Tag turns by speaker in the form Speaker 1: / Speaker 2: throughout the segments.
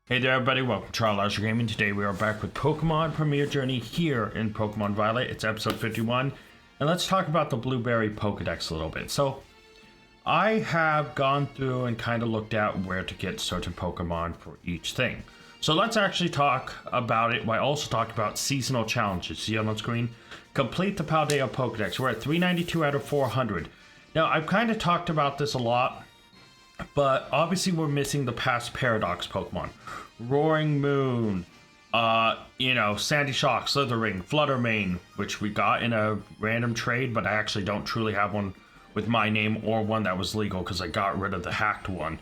Speaker 1: Hey there everybody, welcome to Charles Gaming. Today we are back with Pokemon Premier Journey here in Pokemon Violet. It's episode 51, and let's talk about the Blueberry Pokedex a little bit. So, I have gone through and kind of looked at where to get certain Pokemon for each thing. So let's actually talk about it while also talk about seasonal challenges. See on screen? Complete the Paldea Pokedex. We're at 392 out of 400. Now, I've kind of talked about this a lot, but obviously we're missing the past Paradox Pokemon. Roaring Moon, Sandy Shock, Slithering, Fluttermane, which we got in a random trade, but I actually don't truly have one with my name or one that was legal because I got rid of the hacked one.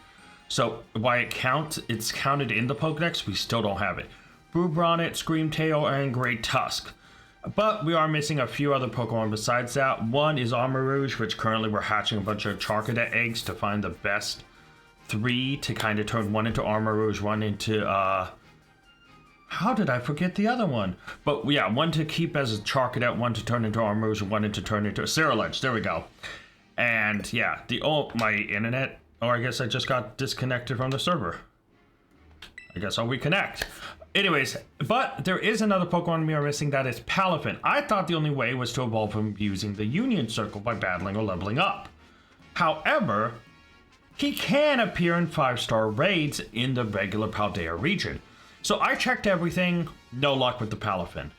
Speaker 1: So why it's counted in the Pokedex, we still don't have it. Brubronnet, Screamtail, and Great Tusk. But we are missing a few other Pokemon besides that. One is Armarouge, which currently we're hatching a bunch of Charcadet eggs to find the best 3 to kind of turn one into Armarouge, one into, how did I forget the other one? But yeah, one to keep as a Charcadet, one to turn into Armarouge, and one to turn into a Cirillage. There we go. And yeah, my internet, or I guess I just got disconnected from the server. I guess I'll reconnect. Anyways, but there is another Pokemon we are missing, that is Palafin. I thought the only way was to evolve him using the Union Circle by battling or leveling up. However, he can appear in 5-star raids in the regular Paldea region. So I checked everything, no luck with the Palafin.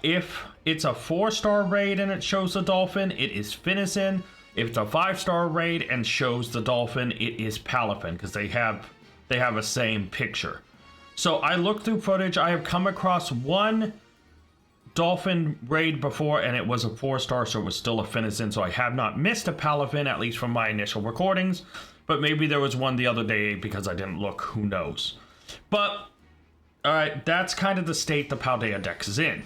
Speaker 1: If it's a 4-star raid and it shows the Dolphin, it is Finnison. If it's a 5-star raid and shows the Dolphin, it is Palafin, because they have a same picture. So I looked through footage. I have come across one Dolphin raid before, and it was a 4-star, so it was still a Finnison. So I have not missed a Palafin, at least from my initial recordings. But maybe there was one the other day because I didn't look. Who knows? But, alright, that's kind of the state the Paldea Dex is in.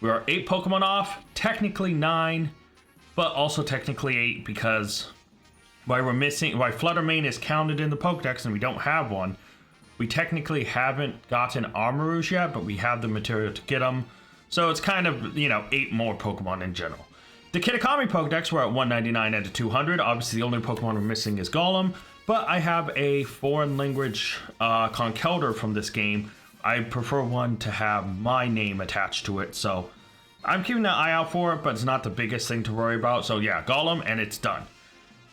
Speaker 1: We are 8 Pokemon off, technically 9, but also technically 8 because why Fluttermane is counted in the Pokedex and we don't have one. We technically haven't gotten Armarouge yet, but we have the material to get them. So it's kind of, 8 more Pokemon in general. The Kitakami Pokedex, we're at 199 out of 200. Obviously, the only Pokemon we're missing is Golem. But I have a foreign language Conkeldurr from this game. I prefer one to have my name attached to it. So I'm keeping an eye out for it, but it's not the biggest thing to worry about. So yeah, Golem, and it's done.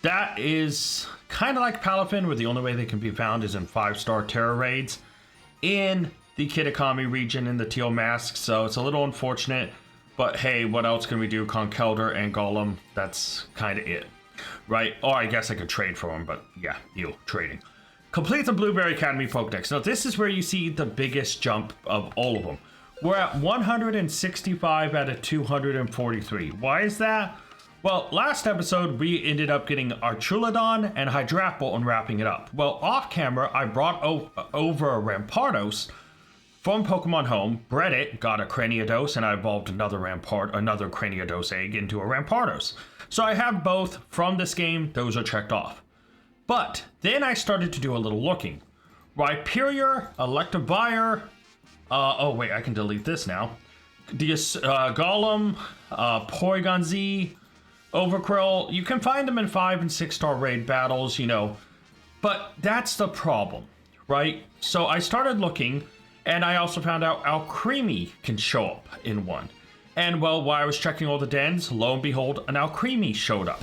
Speaker 1: That is kind of like Palafin, where the only way they can be found is in 5-star Terra raids in the Kitakami region in the Teal Mask. So it's a little unfortunate, but hey, what else can we do? Conkeldurr and Golem, that's kind of it, right? Or I guess I could trade for them, but yeah, trading. Complete the Blueberry Academy Pokedex. Now this is where you see the biggest jump of all of them. We're at 165 out of 243. Why is that? Well, last episode, we ended up getting our Chuladon and Hydrapple and wrapping it up. Well, off camera, I brought over a Rampardos from Pokemon Home, bred it, got a Craniados, and I evolved another Craniados egg into a Rampardos. So I have both from this game, those are checked off. But then I started to do a little looking. Rhyperior, Electivire, wait, I can delete this now. Golem, Porygon Z, Overqwil, you can find them in 5- and 6-star raid battles, but that's the problem, right? So I started looking, and I also found out Alcremie can show up in one. And well, while I was checking all the dens, lo and behold, an Alcremie showed up.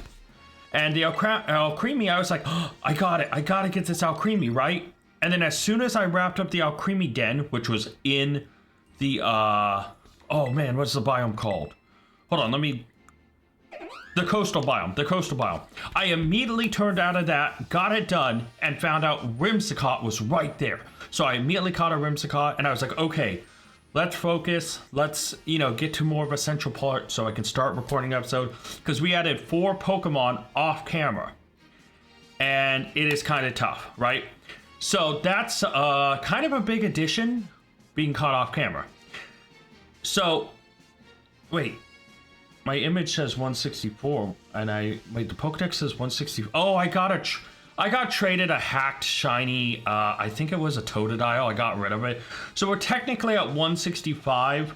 Speaker 1: And the Alcremie, I was like, oh, I gotta get this Alcremie, right? And then as soon as I wrapped up the Alcremie den, which was in the, oh man, what's the biome called? Hold on, the coastal biome. I immediately turned out of that, got it done, and found out Whimsicott was right there. So I immediately caught a Whimsicott, and I was like, okay, let's focus. Let's, get to more of a central part so I can start recording an episode. Because we added 4 Pokemon off camera. And it is kind of tough, right? So that's kind of a big addition, being caught off camera. So, wait. My image says 164, and the Pokedex says 160. Oh, I got traded a hacked shiny, I think it was a Totodile. I got rid of it. So we're technically at 165,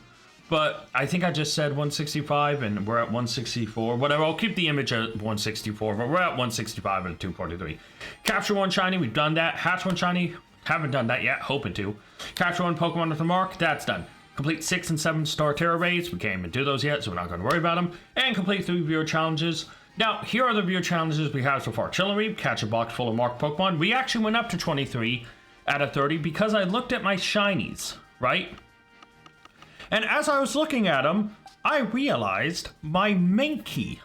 Speaker 1: but I think I just said 165, and we're at 164. Whatever, I'll keep the image at 164, but we're at 165 and 243. Capture one shiny, we've done that. Hatch one shiny, Haven't done that yet, hoping to. Capture 1 Pokemon with a mark, that's done. Complete 6 and 7 star Terra raids, we can't even do those yet, so we're not going to worry about them. And complete 3 viewer challenges. Now, here are the viewer challenges we have so far. Chillinreep, catch a box full of marked Pokemon. We actually went up to 23 out of 30 because I looked at my shinies, right? And as I was looking at them, I realized my Mankey.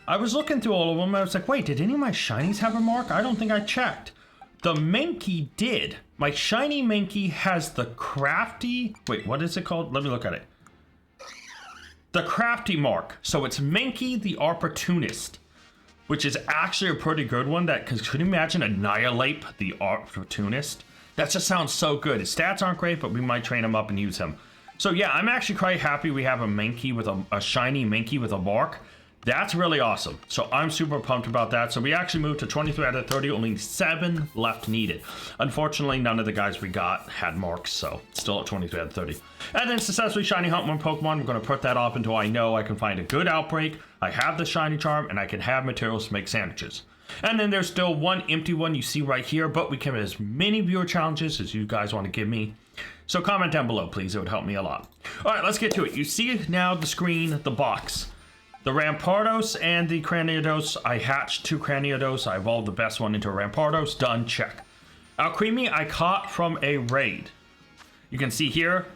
Speaker 1: I was looking through all of them, I was like, wait, did any of my shinies have a mark? I don't think I checked. The Mankey did. My shiny Mankey has the crafty... Wait, what is it called? Let me look at it. The crafty mark. So it's Mankey the Opportunist, which is actually a pretty good one. That, because could you imagine Annihilate the Opportunist? That just sounds so good. His stats aren't great, but we might train him up and use him. So yeah, I'm actually quite happy we have a Mankey with a shiny Mankey with a mark. That's really awesome. So I'm super pumped about that. So we actually moved to 23 out of 30, only 7 left needed. Unfortunately, none of the guys we got had marks, so still at 23 out of 30. And then successfully shiny hunt 1 Pokemon. We're going to put that off until I know I can find a good outbreak. I have the shiny charm, and I can have materials to make sandwiches. And then there's still 1 empty one you see right here, but we can have as many viewer challenges as you guys want to give me. So comment down below, please. It would help me a lot. All right, let's get to it. You see now the screen, the box. The Rampardos and the Cranidos, I hatched 2 Cranidos. I evolved the best one into a Rampardos. Done, check. Alcremie, I caught from a raid. You can see here,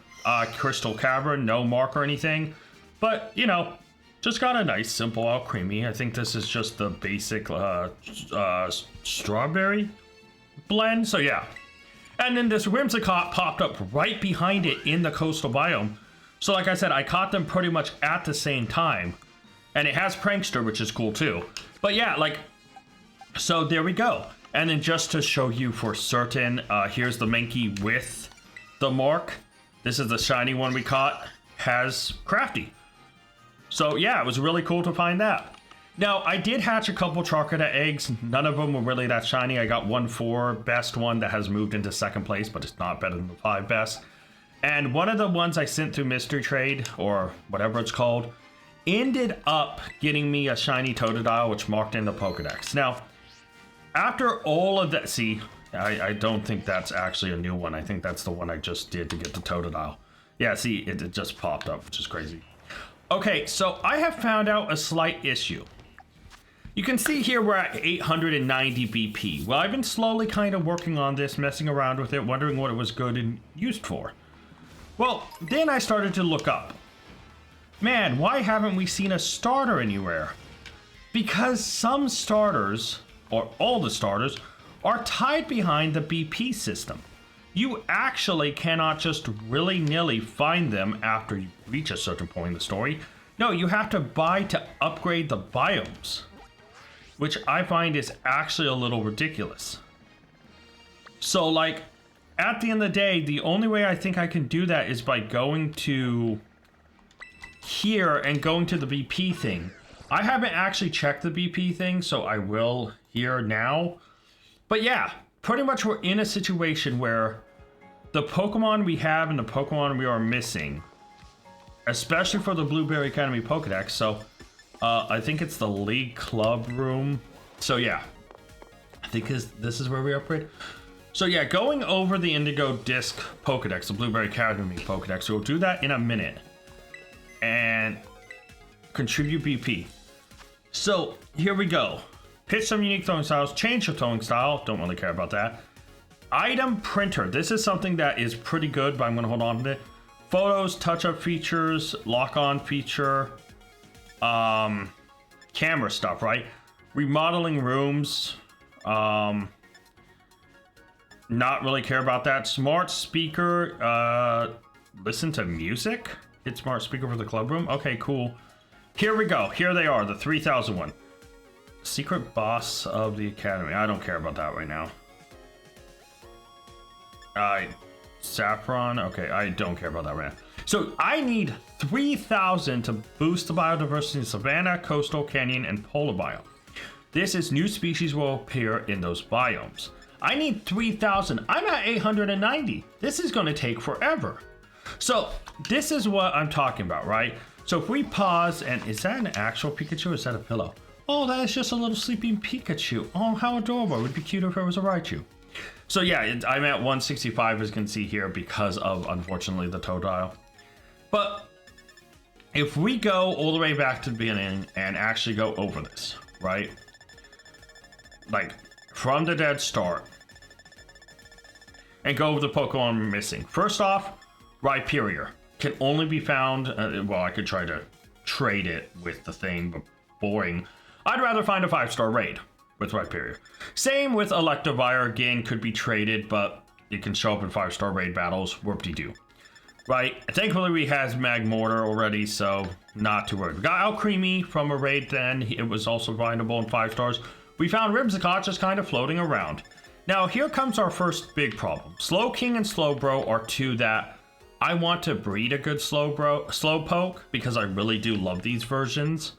Speaker 1: Crystal Cavern, no mark or anything. But, you know, just got a nice, simple Alcremie. I think this is just the basic strawberry blend, so yeah. And then this Whimsicott popped up right behind it in the coastal biome. So like I said, I caught them pretty much at the same time. And it has Prankster, which is cool too. But yeah, like, so there we go. And then just to show you for certain, here's the Mankey with the mark. This is the shiny one we caught, has Crafty. So yeah, it was really cool to find that. Now, I did hatch a couple Charcadet eggs. None of them were really that shiny. I got 1 best one that has moved into 2nd place, but it's not better than the 5 best. And one of the ones I sent through Mystery Trade, or whatever it's called, ended up getting me a shiny Totodile, which marked in the Pokedex. Now, after all of that, see, I don't think that's actually a new one. I think that's the one I just did to get the Totodile. Yeah, see, it just popped up, which is crazy. Okay, so I have found out a slight issue. You can see here we're at 890 BP. Well, I've been slowly kind of working on this, messing around with it, wondering what it was good and used for. Well, then I started to look up. Man, why haven't we seen a starter anywhere? Because some starters, or all the starters, are tied behind the BP system. You actually cannot just willy-nilly find them after you reach a certain point in the story. No, you have to buy to upgrade the biomes, which I find is actually a little ridiculous. So, like, at the end of the day, the only way I think I can do that is by going to here and going to the BP thing. I haven't actually checked the BP thing, so I will here now. But yeah, pretty much we're in a situation where the Pokemon we have and the Pokemon we are missing, especially for the Blueberry Academy Pokedex, so I think it's the League Club room. So yeah, I think this is where we upgrade. So yeah, going over the Indigo Disc Pokedex, the Blueberry Academy Pokedex, we'll do that in a minute. And contribute BP. So here we go. Pitch some unique throwing styles, change your throwing style, don't really care about that. Item printer, this is something that is pretty good, but I'm going to hold on to it. Photos, touch-up features, lock-on feature, camera stuff, right? Remodeling rooms, not really care about that. Smart speaker, listen to music? Hit smart speaker for the club room. Okay, cool. Here we go. Here they are, the 3000 one. Secret boss of the academy. I don't care about that right now. Saffron. Okay, I don't care about that right now. So I need 3000 to boost the biodiversity in Savannah, Coastal, Canyon, and Polar biome. This is new species will appear in those biomes. I need 3000. I'm at 890. This is going to take forever. So this is what I'm talking about, right? So if we pause, and is that an actual Pikachu or is that a pillow? Oh, that is just a little sleeping Pikachu. Oh, how adorable. It would be cute if it was a Raichu. So yeah, I'm at 165 as you can see here because of, unfortunately, the Totodile. But if we go all the way back to the beginning and actually go over this, right? Like, from the dead start. And go over the Pokemon we're missing. First off, Rhyperior can only be found, well, I could try to trade it with the thing, but boring. I'd rather find a 5-star raid with Rhyperior. Same with Electivire, again, could be traded, but it can show up in 5-star raid battles, whoop-de-doo. Right, thankfully we has Magmortar already, so not too worried. We got Alcremie from a raid then, it was also findable in 5 stars. We found Ribzacot just kind of floating around. Now here comes our first big problem. Slowking and Slowbro are two that I want to breed a good Slowpoke, because I really do love these versions.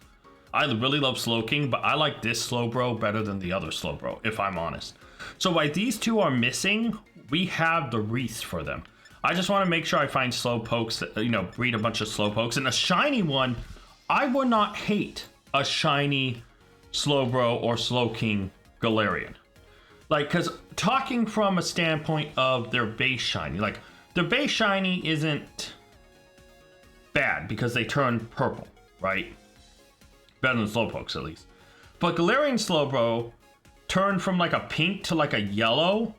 Speaker 1: I really love Slowking, but I like this Slowbro better than the other Slowbro, if I'm honest. So while these two are missing, we have the wreaths for them. I just want to make sure I find Slowpokes that, you know, breed a bunch of Slowpokes. And a shiny one, I would not hate a shiny Slowbro or Slowking Galarian. Like, because talking from a standpoint of their base shiny, like, their base shiny isn't bad because they turn purple, right? Better than Slowpokes, at least. But Galarian Slowbro turned from like a pink to like a yellow,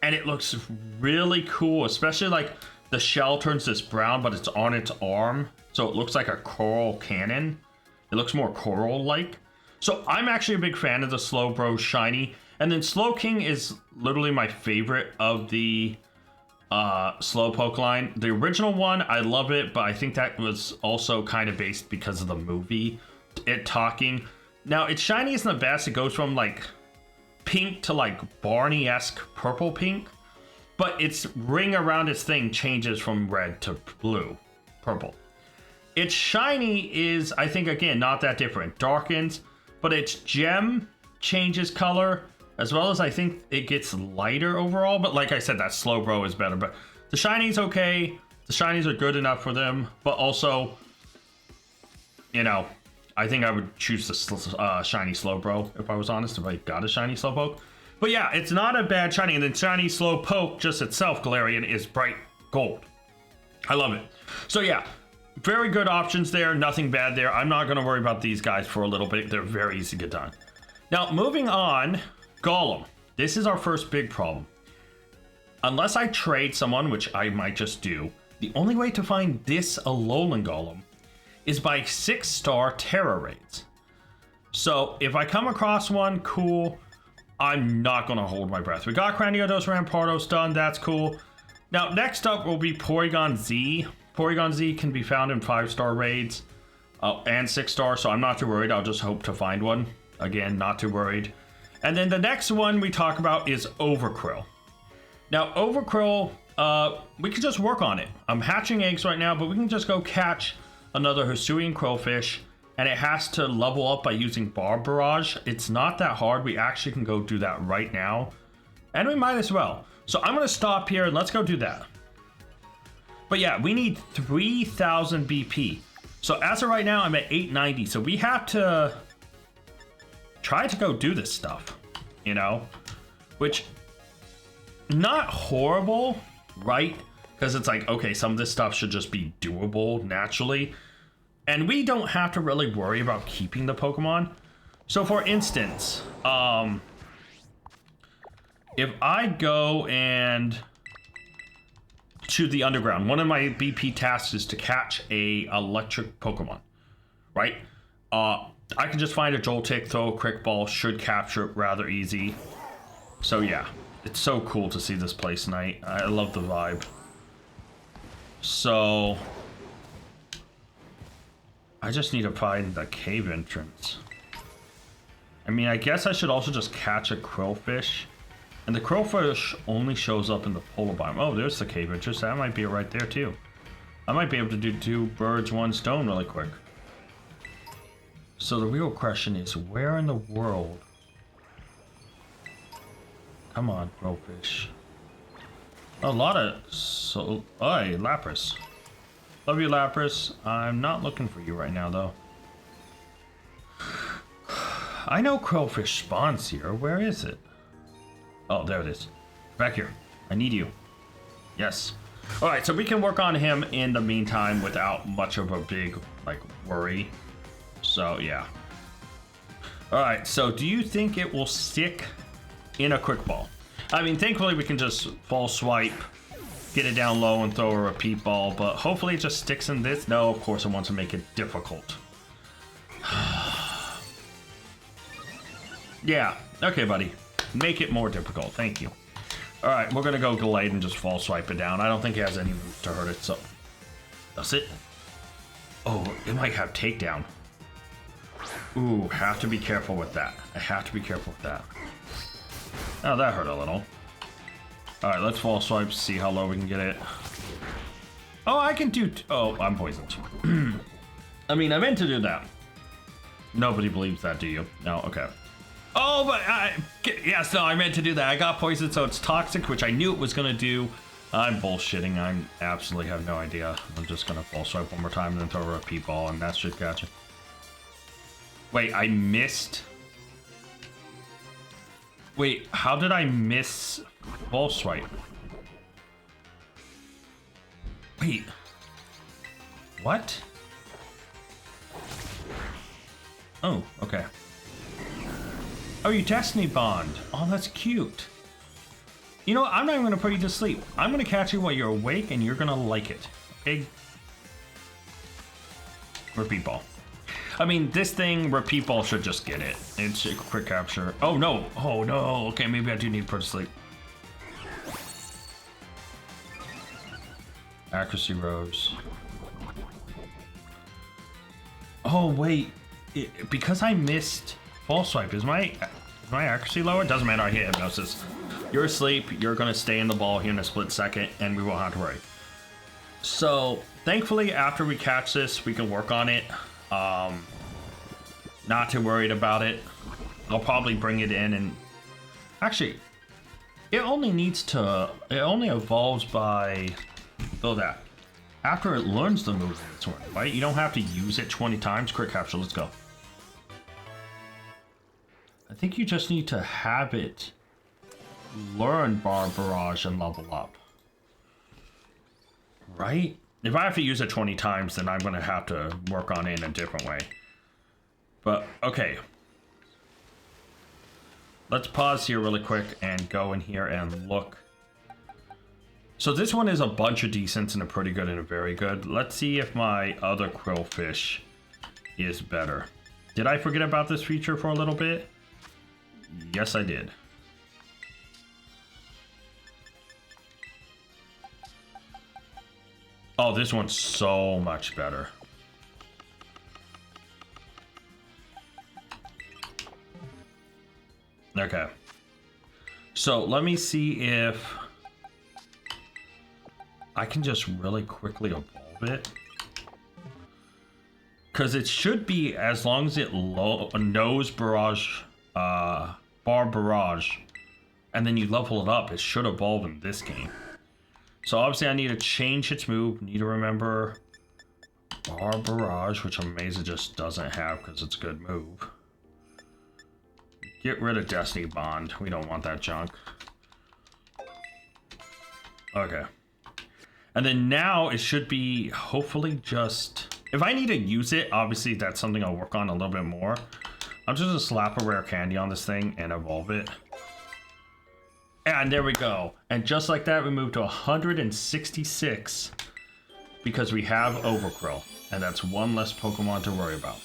Speaker 1: and it looks really cool, especially like the shell turns this brown, but it's on its arm, so it looks like a coral cannon. It looks more coral-like. So I'm actually a big fan of the Slowbro shiny. And then Slowking is literally my favorite of the Slowpoke line. The original one, I love it, but I think that was also kind of based because of the movie, it talking. Now, its shiny isn't the best. It goes from like pink to like Barney-esque purple pink, but its ring around its thing changes from red to blue, purple. Its shiny is, I think, again, not that different. Darkens, but its gem changes color, as well as I think it gets lighter overall. But like I said, that Slowbro is better. But the shiny's okay. The shinies are good enough for them. But also, you know, I think I would choose the shiny Slowbro, if I was honest, if I got a shiny Slowpoke. But yeah, it's not a bad shiny. And then shiny Slowpoke just itself, Galarian, is bright gold. I love it. So yeah, very good options there. Nothing bad there. I'm not going to worry about these guys for a little bit. They're very easy to get done. Now, moving on, Golem. This is our first big problem. Unless I trade someone, which I might just do, the only way to find this Alolan Golem is by 6-star Terra raids. So if I come across one, cool. I'm not going to hold my breath. We got Cranidos Rampardos done. That's cool. Now, next up will be Porygon Z. Porygon Z can be found in 5-star raids and 6-star, so I'm not too worried. I'll just hope to find one. Again, not too worried. And then the next one we talk about is Overkrill. Now, Overkrill, we can just work on it. I'm hatching eggs right now, but we can just go catch another Hisuian Quillfish, and it has to level up by using Barb Barrage. It's not that hard. We actually can go do that right now, and we might as well. So I'm going to stop here, and let's go do that. But yeah, we need 3,000 BP. So as of right now, I'm at 890, so we have to try to go do this stuff, you know? Which, not horrible, right? Because it's like, okay, some of this stuff should just be doable naturally. And we don't have to really worry about keeping the Pokemon. So for instance, if I go and to the underground, one of my BP tasks is to catch a electric Pokemon, right? I can just find a Joltik, throw a Crick Ball, should capture it rather easy. So yeah, it's so cool to see this place tonight. I love the vibe. So I just need to find the cave entrance. I mean, I guess I should also just catch a Quillfish. And the Quillfish only shows up in the polar biome. Oh, there's the cave entrance. That might be right there too. I might be able to do 2 birds, 1 stone really quick. So the real question is, where in the world? Come on, Quillfish. A lot of... Hey, Lapras. Love you, Lapras. I'm not looking for you right now, though. I know Quillfish spawns here. Where is it? Oh, there it is. Back here. I need you. Yes. All right, so we can work on him in the meantime without much of a big, like, worry. So, yeah. All right, so do you think it will stick in a quick ball? I mean, thankfully we can just full swipe, get it down low and throw a repeat ball, but hopefully it just sticks in this. No, of course it wants to make it difficult. Yeah, okay, buddy. Make it more difficult, thank you. All right, we're gonna go Glade and just fall swipe it down. I don't think it has any moves to hurt it, so. Does it? Oh, it might have takedown. Ooh, have to be careful with that. I have to be careful with that. Oh, that hurt a little. All right, let's fall swipe, see how low we can get it. Oh, I can do, oh, I'm poisoned. I mean, I meant to do that. Nobody believes that, do you? No, okay. Oh, but yes, no, I meant to do that. I got poisoned, so it's toxic, which I knew it was gonna do. I'm bullshitting. I absolutely have no idea. I'm just gonna fall swipe one more time and then throw a repeat ball, and that should catch it. Wait, I missed. Wait, how did I miss ball swipe? Wait. What? Oh, okay. Oh, you Destiny Bond. Oh, that's cute. You know what? I'm not even gonna put you to sleep. I'm gonna catch you while you're awake and you're gonna like it. Okay? Repeat ball. I mean, this thing, repeat ball should just get it. It's a quick capture. Oh no! Oh no! Okay, maybe I do need to put to sleep. Accuracy rose. Oh wait, because I missed ball swipe. Is my accuracy lower? Doesn't matter. I hit hypnosis. You're asleep. You're gonna stay in the ball here in a split second, and we won't have to worry. So thankfully, after we catch this, we can work on it. Not too worried about it. I'll probably bring it in and actually, it only evolves by that. After it learns the move in its turn, right? You don't have to use it 20 times. Quick capture, let's go. I think you just need to have it learn Bar Barrage and level up. Right? If I have to use it 20 times, then I'm going to have to work on it in a different way. But, okay. Let's pause here really quick and go in here and look. So this one is a bunch of decents and a pretty good and a very good. Let's see if my other Quillfish is better. Did I forget about this feature for a little bit? Yes, I did. Oh, this one's so much better. Okay. So let me see if I can just really quickly evolve it. Because it should be, as long as it knows Barrage, Bar Barrage, and then you level it up, it should evolve in this game. So obviously I need to change its move. Need to remember Bar Barrage, which I'm amazed it just doesn't have because it's a good move. Get rid of Destiny Bond. We don't want that junk. Okay. And then now it should be hopefully just... If I need to use it, obviously that's something I'll work on a little bit more. I'll just slap a rare candy on this thing and evolve it. And there we go. And just like that, we move to 166 because we have Overcrow. And that's one less Pokemon to worry about.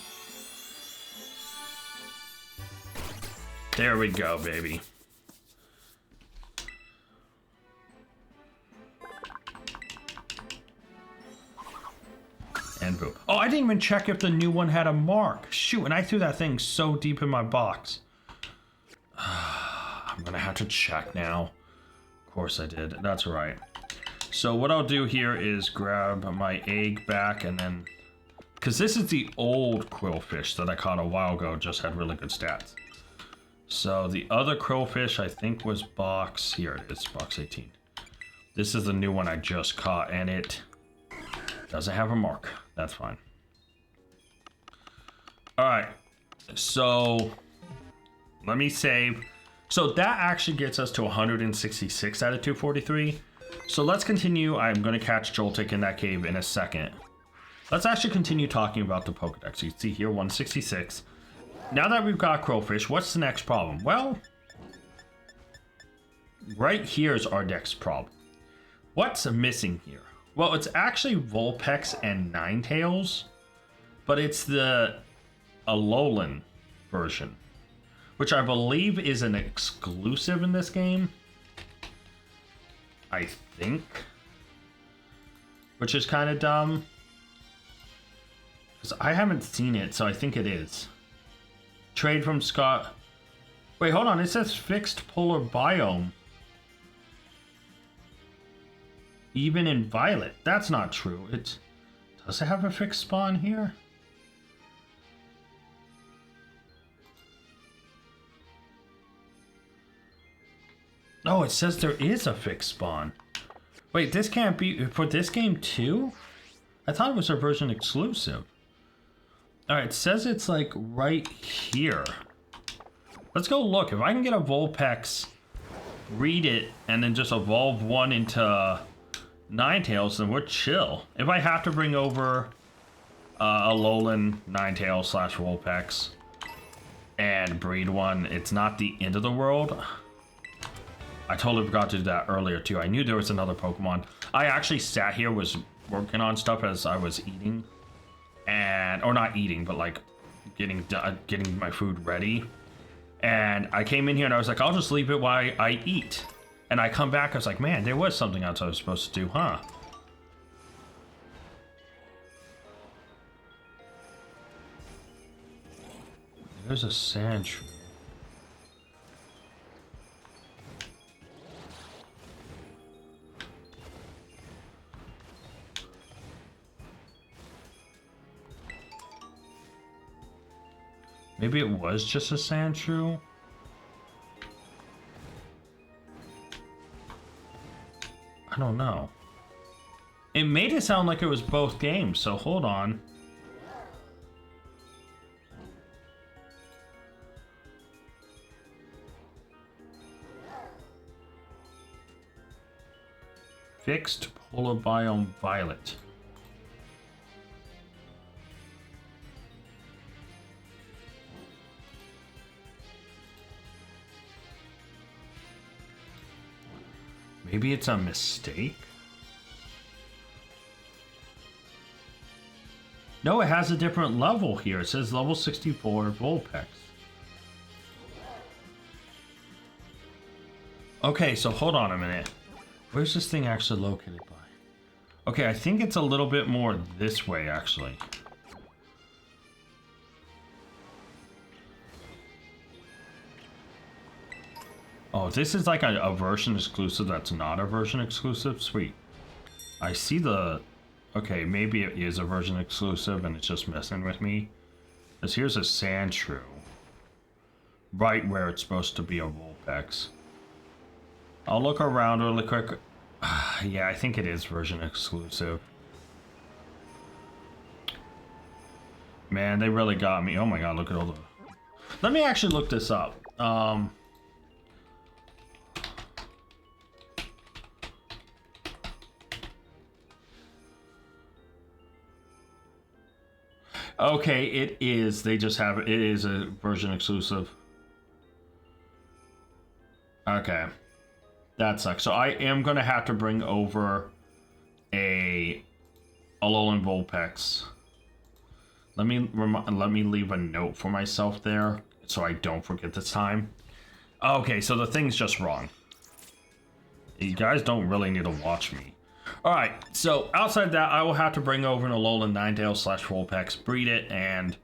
Speaker 1: There we go, baby. And boom. Oh, I didn't even check if the new one had a mark. Shoot, and I threw that thing so deep in my box. I'm gonna have to check now. Of course I did. That's right. So what I'll do here is grab my egg back and then... Because this is the old Quillfish that I caught a while ago, just had really good stats. So the other Quillfish I think was box... Here it is, box 18. This is the new one I just caught and it doesn't have a mark. That's fine. Alright. So... Let me save... So that actually gets us to 166 out of 243. So let's continue. I'm going to catch Joltik in that cave in a second. Let's actually continue talking about the Pokedex. You can see here, 166. Now that we've got Crowfish, what's the next problem? Well, right here is our next problem. What's missing here? Well, it's actually Vulpix and Ninetales, but it's the Alolan version, which I believe is an exclusive in this game. I think. Which is kind of dumb. Because I haven't seen it, so I think it is. Trade from Scott. Wait, hold on. It says fixed polar biome. Even in Violet. That's not true. Does it have a fixed spawn here? Oh, it says there is a fixed spawn. Wait, this can't be for this game too? I thought it was a version exclusive. Alright, it says it's like right here. Let's go look. If I can get a Vulpix, read it, and then just evolve one into Ninetales, then we're chill. If I have to bring over a Alolan Ninetales / Vulpix and breed one, it's not the end of the world. I totally forgot to do that earlier too. I knew there was another Pokemon. I actually sat here, was working on stuff as I was eating. Or not eating, but like getting my food ready. And I came in here and I was like, I'll just leave it while I eat. And I come back, I was like, man, there was something else I was supposed to do, huh? There's a Sandshrew. Maybe it was just a Sandshrew? I don't know. It made it sound like it was both games, so hold on. Fixed polar biome Violet. Maybe it's a mistake? No, it has a different level here. It says level 64 Vulpix. Okay, so hold on a minute. Where's this thing actually located by? Okay, I think it's a little bit more this way, actually. Oh, this is like a version exclusive that's not a version exclusive? Sweet. I see the... Okay, maybe it is a version exclusive and it's just messing with me. Because here's a Sandshrew. Right where it's supposed to be a Vulpix. I'll look around really quick. Yeah, I think it is version exclusive. Man, they really got me. Oh my god, look at all the... Let me actually look this up. Okay, it is. They just have it. It is a version exclusive. Okay. That sucks. So I am going to have to bring over a Alolan Vulpix. Let me leave a note for myself there so I don't forget this time. Okay, so the thing's just wrong. You guys don't really need to watch me. Alright, so outside that, I will have to bring over an Alolan Ninetales / Vulpix, breed it, and,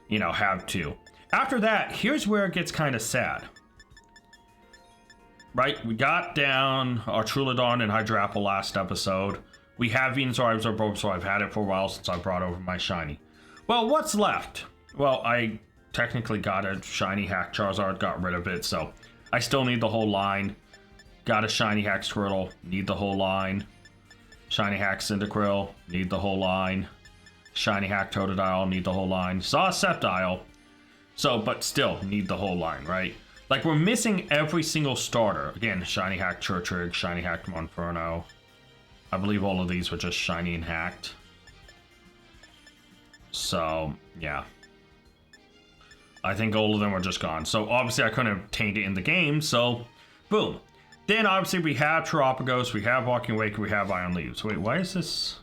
Speaker 1: you know, have two. After that, here's where it gets kind of sad. Right, we got down our Trulodon and Hydrapple last episode. We have Venusaur, Bulbasaur, so I've had it for a while since I brought over my shiny. Well, what's left? Well, I technically got a shiny hack Charizard, got rid of it, so I still need the whole line. Got a shiny hack Squirtle, need the whole line. Shiny hack Cyndaquil, need the whole line. Shiny hack Totodile, need the whole line. Saw a Sceptile, so, but still need the whole line, right? Like, we're missing every single starter. Again, Shiny Hack Churchrig, Shiny Hack Monferno. I believe all of these were just shiny and hacked. So, yeah. I think all of them were just gone. So, obviously, I couldn't obtain it in the game, so, boom. Then, obviously, we have Terapagos, we have Walking Awake, we have Iron Leaves. Wait, why is this...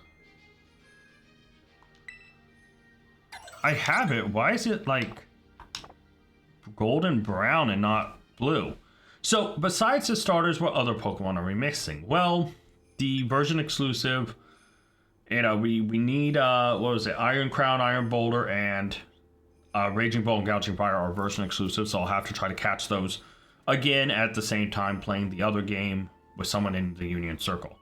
Speaker 1: I have it. Why is it, like, golden brown and not blue? So, besides the starters, what other Pokemon are we missing? Well, the version exclusive, you know, we need, what was it? Iron Crown, Iron Boulder, and Raging Bull and Gouging Fire are version exclusive, so I'll have to try to catch those again at the same time playing the other game with someone in the Union Circle.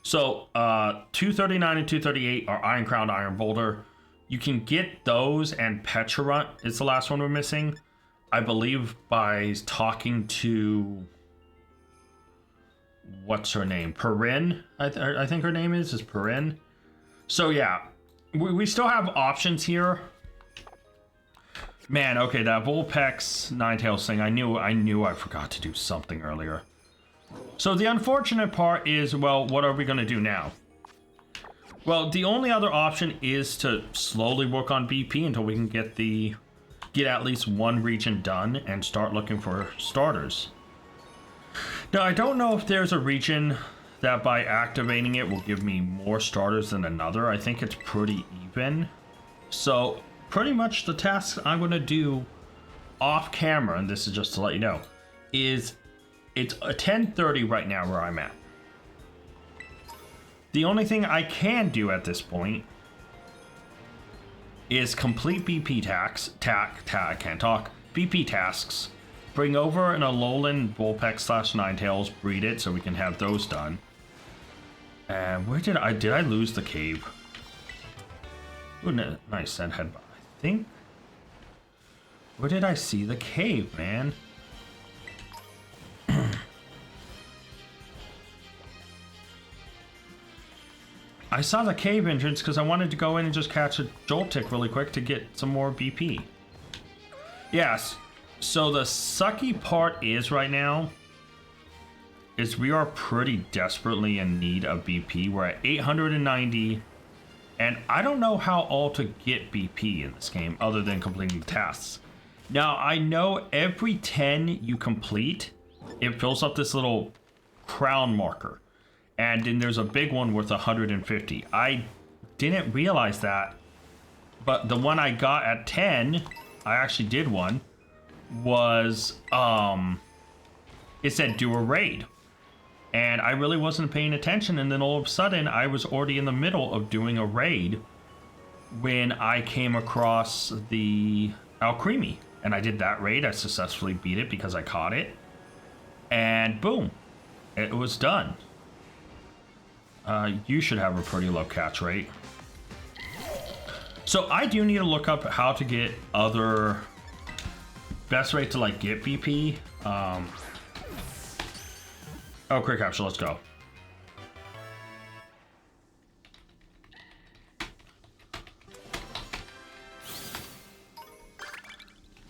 Speaker 1: So, 239 and 238 are Iron Crown, Iron Boulder. You can get those, and Pecharunt is the last one we're missing. I believe by talking to... What's her name? Perrin? I think her name is Perrin. So yeah, we still have options here. Man, okay, that Vulpix Ninetales thing, I knew I forgot to do something earlier. So the unfortunate part is, well, what are we going to do now? Well, the only other option is to slowly work on BP until we can get at least one region done and start looking for starters. Now, I don't know if there's a region that by activating it will give me more starters than another. I think it's pretty even. So, pretty much the task I'm going to do off camera, and this is just to let you know, is it's 10:30 right now where I'm at. The only thing I can do at this point is complete BP BP tasks. Bring over an Alolan Vulpix / Ninetales, breed it so we can have those done. And where did I lose the cave? Ooh, nice send headbutt. I think. Where did I see the cave, man? I saw the cave entrance because I wanted to go in and just catch a Joltik really quick to get some more BP. Yes. So the sucky part is right now is we are pretty desperately in need of BP. We're at 890, and I don't know how all to get BP in this game other than completing the tasks. Now, I know every 10 you complete, it fills up this little crown marker, and then there's a big one worth 150. I didn't realize that, but the one I got at 10, I actually did one, was it said do a raid, and I really wasn't paying attention, and then all of a sudden I was already in the middle of doing a raid when I came across the Alcremie, and I did that raid. I successfully beat it because I caught it, and boom, it was done. You should have a pretty low catch rate. So I do need to look up how to get other best way to like get BP. Oh, quick capture, let's go.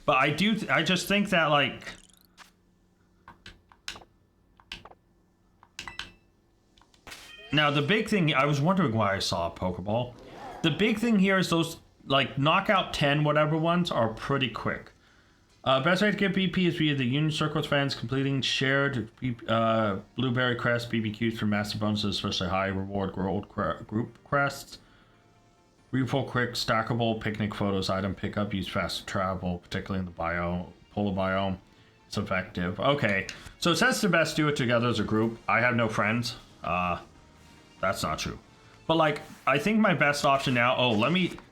Speaker 1: But I just think that like now the big thing, I was wondering why I saw a Pokeball. The big thing here is those like knockout 10 whatever ones are pretty quick. Best way to get BP is via the Union Circle with fans, completing shared Blueberry Crest BBQs for massive bonuses, especially high reward group crests. Refill quick, stackable picnic photos, item pickup, use fast travel, particularly in the polar biome. It's effective. Okay, so it says to best do it together as a group. I have no friends. That's not true. But like, I think my best option now,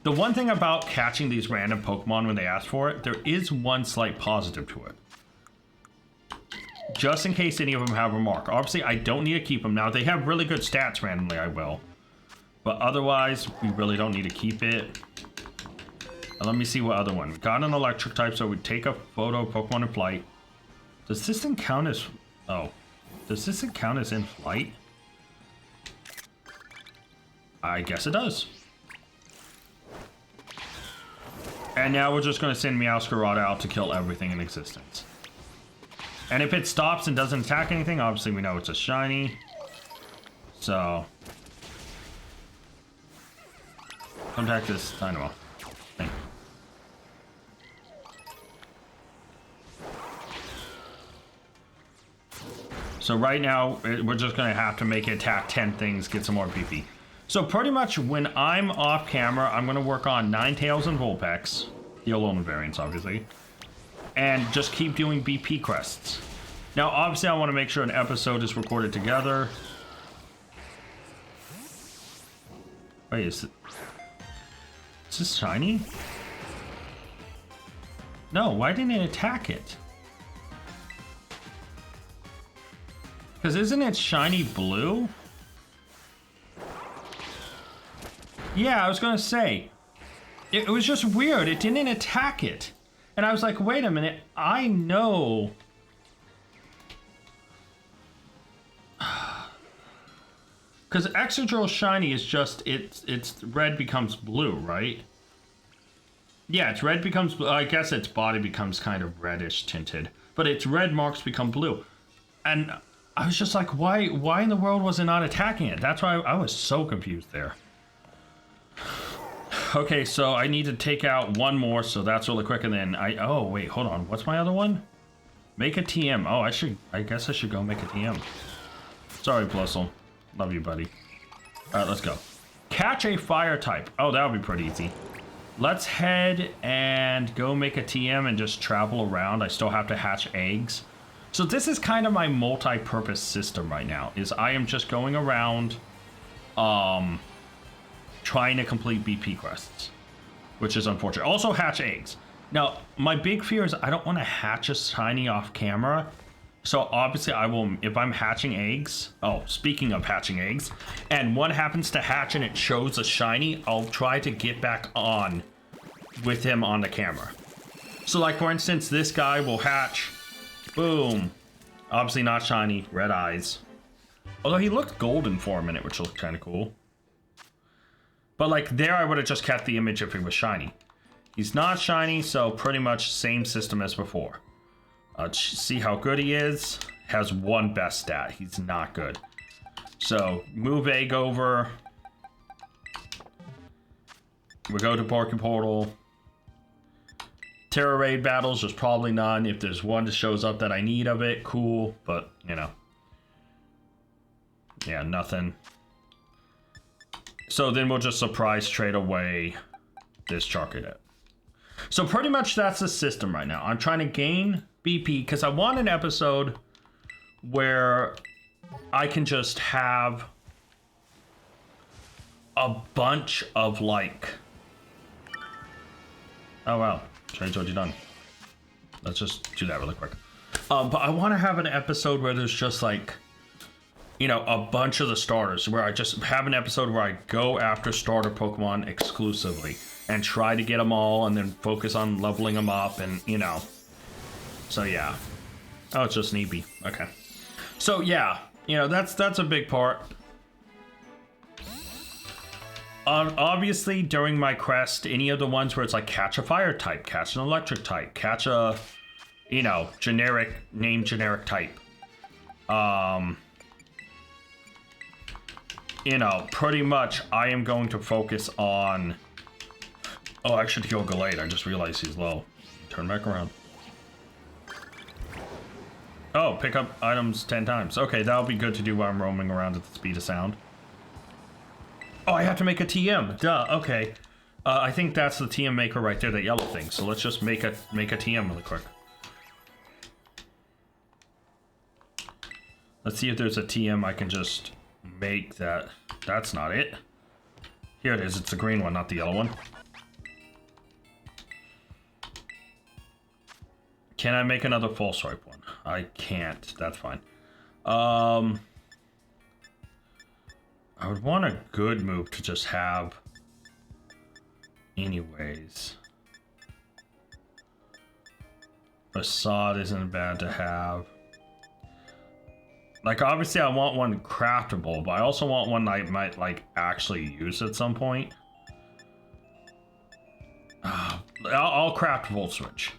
Speaker 1: the one thing about catching these random Pokemon when they ask for it, there is one slight positive to it. Just in case any of them have a mark. Obviously, I don't need to keep them now. They have really good stats randomly, I will. But otherwise, we really don't need to keep it. Let me see what other one. We got an electric type, so we take a photo of Pokemon in flight. Does this thing count as... Oh. Does this thing count as in flight? I guess it does. And now we're just going to send Meowscarada out to kill everything in existence. And if it stops and doesn't attack anything, obviously we know it's a shiny. So... contact this dynamo thing. So right now, we're just going to have to make it attack 10 things, get some more BP. So pretty much when I'm off camera, I'm going to work on Ninetales and Vulpix, the Alolan variants, obviously, and just keep doing BP quests. Now, obviously, I want to make sure an episode is recorded together. Wait, is this shiny? No, why didn't it attack it? Because isn't it shiny blue? Yeah, I was gonna say. It was just weird. It didn't attack it. And I was like, wait a minute. I know. Because Excadrill shiny is just, it's red becomes blue, right? Yeah, it's red becomes blue. I guess its body becomes kind of reddish tinted. But its red marks become blue. And... I was just like, why in the world was it not attacking it? That's why I was so confused there. Okay, so I need to take out one more, so that's really quick, and then oh, wait, hold on. What's my other one? Make a TM. Oh, I guess I should go make a TM. Sorry, Blustle. Love you, buddy. All right, let's go. Catch a fire type. Oh, that would be pretty easy. Let's head and go make a TM and just travel around. I still have to hatch eggs. So this is kind of my multi-purpose system right now, is I am just going around trying to complete BP quests, which is unfortunate. Also hatch eggs. Now, my big fear is I don't want to hatch a shiny off camera. So obviously I will, if I'm hatching eggs, oh, speaking of hatching eggs, and one happens to hatch and it shows a shiny, I'll try to get back on with him on the camera. So like for instance, this guy will hatch. Boom. Obviously not shiny. Red eyes. Although he looked golden for a minute, which looked kind of cool. But like there, I would have just kept the image if he was shiny. He's not shiny, so pretty much same system as before. See how good he is. Has one best stat. He's not good. So move egg over. We go to Parky Portal. Terra Raid battles, there's probably none. If there's one that shows up that I need of it, cool. But, you know. Yeah, nothing. So then we'll just surprise trade away this Charcadet. So pretty much that's the system right now. I'm trying to gain BP because I want an episode where I can just have a bunch of like... Oh, wow. Trade's already done. Let's just do that really quick. But I want to have an episode where there's just like, you know, a bunch of the starters, where I just have an episode where I go after starter Pokemon exclusively and try to get them all and then focus on leveling them up and, you know. So yeah. Oh, it's just an Eevee. Okay. So yeah, you know, that's a big part. Obviously, during my quest, any of the ones where it's like catch a fire type, catch an electric type, catch a, you know, generic type. You know, pretty much I am going to focus on... Oh, I should heal Gallade. I just realized he's low. Turn back around. Oh, pick up items 10 times. Okay, that'll be good to do while I'm roaming around at the speed of sound. Oh, I have to make a TM. Duh, okay. I think that's the TM maker right there, that yellow thing. So let's just make a TM really quick. Let's see if there's a TM I can just make that. That's not it. Here it is. It's the green one, not the yellow one. Can I make another full swipe one? I can't. That's fine. I would want a good move to just have anyways. Facade isn't bad to have. Like, obviously I want one craftable, but I also want one I might, like, actually use at some point. I'll craft Volt Switch.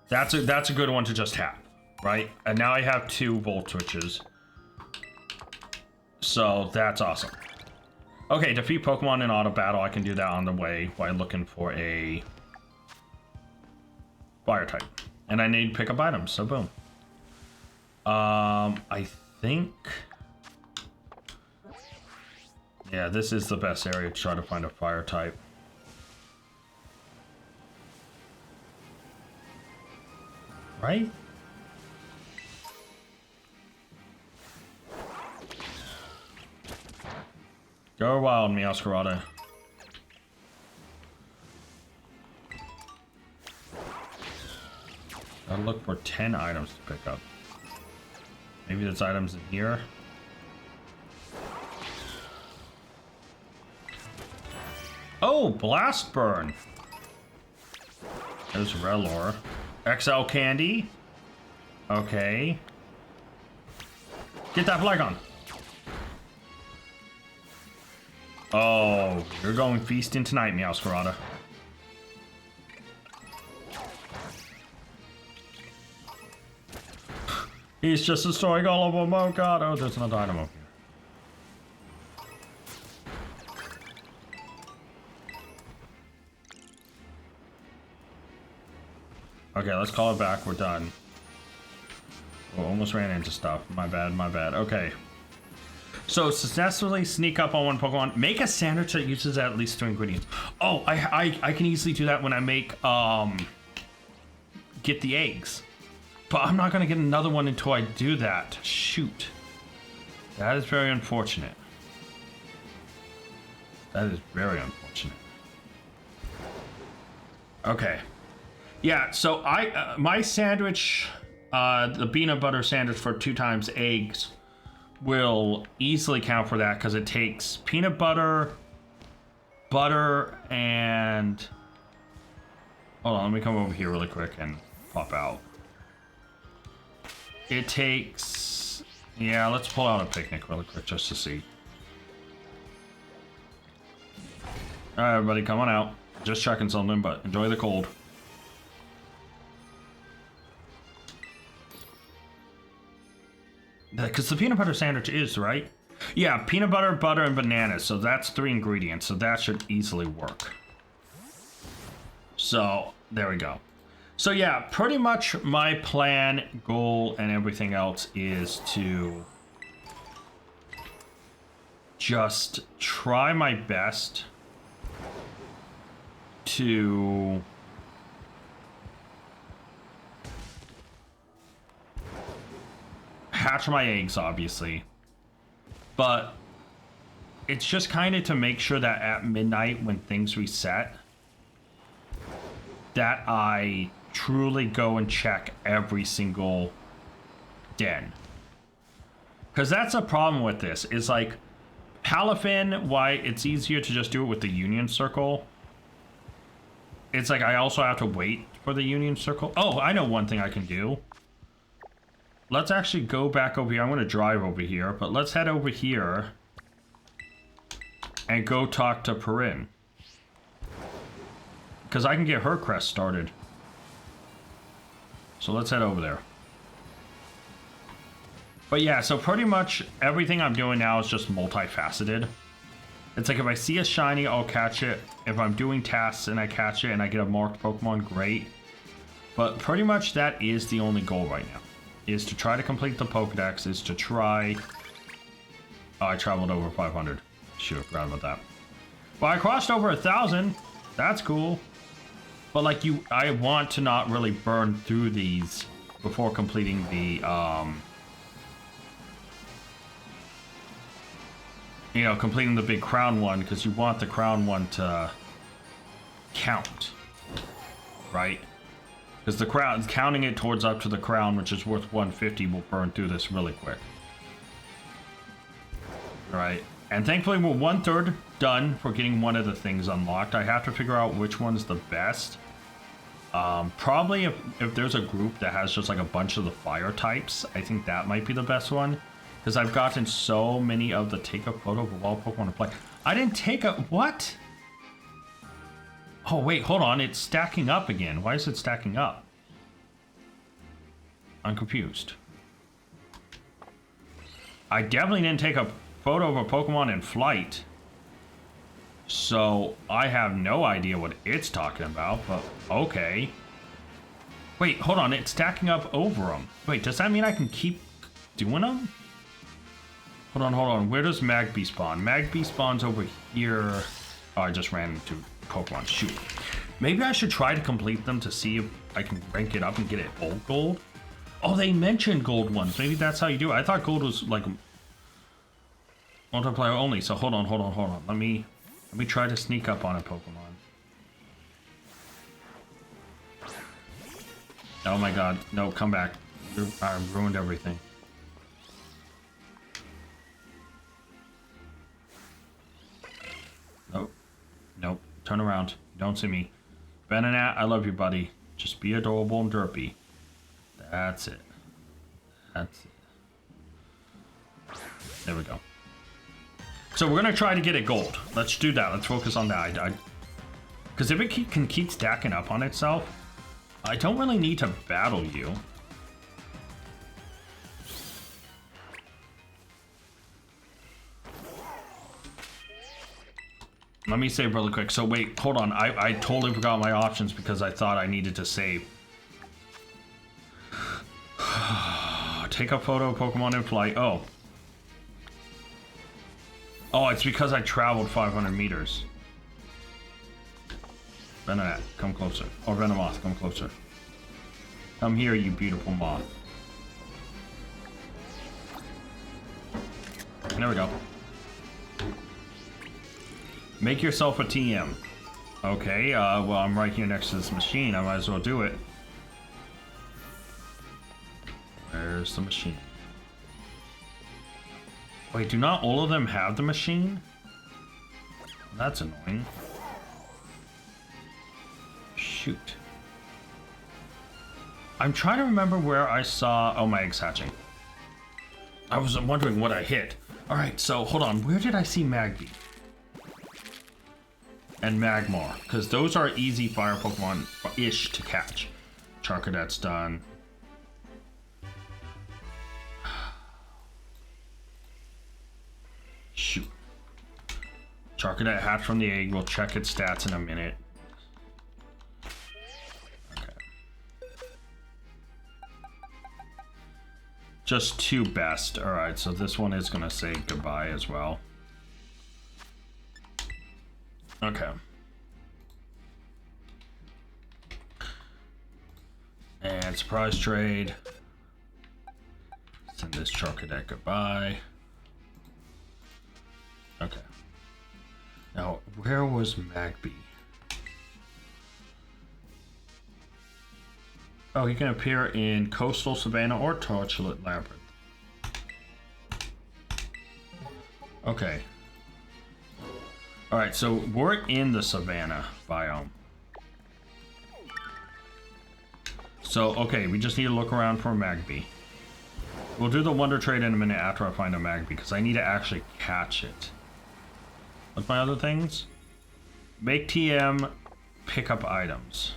Speaker 1: That's a good one to just have. right? And now I have 2 volt switches. So that's awesome. Okay, defeat Pokemon in auto battle. I can do that on the way while looking for a fire type. And I need to pick up items, so boom. I think... yeah, this is the best area to try to find a fire type. Right? Go wild, Meowscarada. Gotta look for 10 items to pick up. Maybe there's items in here. Oh, Blast Burn. There's Relor. XL Candy. Okay. Get that Flygon. Oh, you're going feasting tonight, Meowscarada. He's just destroying all of them. Oh god, oh, there's another item over here. Okay, let's call it back. We're done. Oh, almost ran into stuff. My bad, my bad. Okay. So, successfully sneak up on one Pokemon. Make a sandwich that uses at least 2 ingredients. Oh, I can easily do that when I make, get the eggs. But I'm not going to get another one until I do that. Shoot. That is very unfortunate. That is very unfortunate. Okay. Yeah, so my sandwich, the peanut butter sandwich for 2 times eggs will easily count for that because it takes peanut butter, butter, and... hold on, let me come over here really quick and pop out. It takes... yeah, let's pull out a picnic really quick just to see. Alright, everybody, come on out. Just checking something, but enjoy the cold. Because the peanut butter sandwich is, right? Yeah, peanut butter, butter, and bananas. So that's 3 ingredients. So that should easily work. So, there we go. So yeah, pretty much my plan, goal, and everything else is to just try my best to hatch my eggs, obviously, but it's just kind of to make sure that at midnight when things reset that I truly go and check every single den, because that's a problem with this is like Palafin, why it's easier to just do it with the Union Circle. It's like I also have to wait for the Union Circle. Oh, I know one thing I can do. Let's actually go back over here. I'm going to drive over here, but let's head over here and go talk to Perrin. Because I can get her crest started. So let's head over there. But yeah, so pretty much everything I'm doing now is just multifaceted. It's like if I see a shiny, I'll catch it. If I'm doing tasks and I catch it and I get a marked Pokemon, great. But pretty much that is the only goal right now. Is to try to complete the Pokedex, is to try... oh, I traveled over 500. Shoot, I forgot about that. Well, I crossed over 1,000. That's cool. But like I want to not really burn through these before completing the, you know, completing the big crown one, because you want the crown one to count, right? Because the crown, counting it towards up to the crown, which is worth 150, will burn through this really quick. Right. And thankfully we're 1/3 done for getting one of the things unlocked. I have to figure out which one's the best. Probably if there's a group that has just like a bunch of the fire types, I think that might be the best one. Because I've gotten so many of the take a photo of all Pokemon to play. I didn't take a... what? Oh, wait, hold on. It's stacking up again. Why is it stacking up? I'm confused. I definitely didn't take a photo of a Pokemon in flight. So I have no idea what it's talking about, but okay. Wait, hold on. It's stacking up over them. Wait, does that mean I can keep doing them? Hold on. Where does Magby spawn? Magby spawns over here. Oh, I just ran into Pokemon. Shoot. Maybe I should try to complete them to see if I can rank it up and get it all gold. Oh, they mentioned gold ones. Maybe that's how you do it. I thought gold was like multiplayer only. So hold on. Let me try to sneak up on a Pokemon. Oh my god. No, come back. I ruined everything. Nope. Turn around. Don't see me. Venonat, I love you, buddy. Just be adorable and derpy. That's it. There we go. So we're gonna try to get it gold. Let's do that. Let's focus on that. Because if it can keep stacking up on itself, I don't really need to battle you. Let me save really quick. So wait, hold on. I totally forgot my options because I thought I needed to save. Take a photo of Pokemon in flight. Oh, it's because I traveled 500 meters. Venonat, come closer. Or Venomoth, come closer. Come here, you beautiful moth. There we go. Make yourself a TM. Okay, well, I'm right here next to this machine. I might as well do it. Where's the machine? Wait, do not all of them have the machine? That's annoying. Shoot. I'm trying to remember where I saw... Oh, my egg's hatching. I was wondering what I hit. Alright, so hold on. Where did I see Magby? And Magmar, because those are easy fire Pokemon-ish to catch. Charcadet's done. Shoot. Charcadet hatched from the egg. We'll check its stats in a minute. Okay. Just two best. Alright, so this one is going to say goodbye as well. Okay. And surprise trade. Send this Charcadet goodbye. Okay. Now, where was Magby? Oh, he can appear in Coastal Savannah or Torchlit Labyrinth. Okay. Alright, so we're in the Savannah biome. So, okay, we just need to look around for a Magby. We'll do the Wonder Trade in a minute after I find a Magby, because I need to actually catch it. What's my other things? Make TM, pick up items.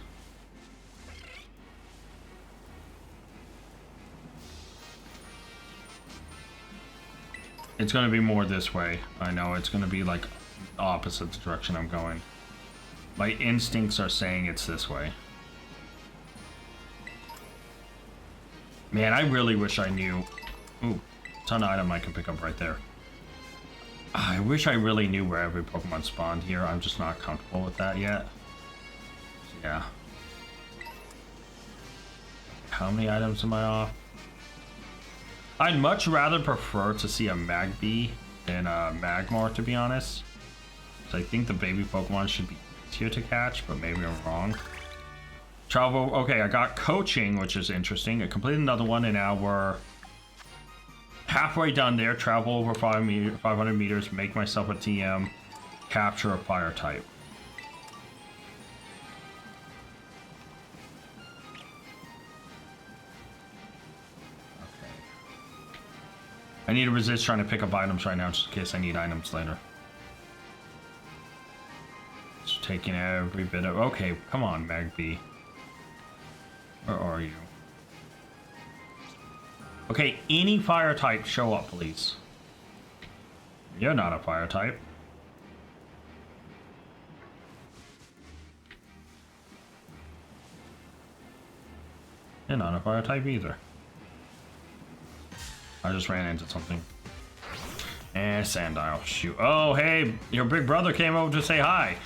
Speaker 1: It's going to be more this way. I know, it's going to be like opposite the direction I'm going. My instincts are saying it's this way. Man, I really wish I knew. Ooh, ton of item I can pick up right there. I wish I really knew where every Pokemon spawned here. I'm just not comfortable with that yet. Yeah. How many items am I off? I'd much rather prefer to see a Magby than a Magmar, to be honest. So I think the baby Pokemon should be easier to catch, but maybe I'm wrong. Travel, okay, I got coaching, which is interesting. I completed another one, and now we're halfway done there. Travel over 500 meters, make myself a TM, capture a fire type. Okay. I need to resist trying to pick up items right now, just in case I need items later. Just taking every bit of... Okay, come on, Magby. Where are you? Okay, any fire type show up, please. You're not a fire type. You're not a fire type either. I just ran into something. And Sandile, shoot. Oh, hey, your big brother came over to say hi.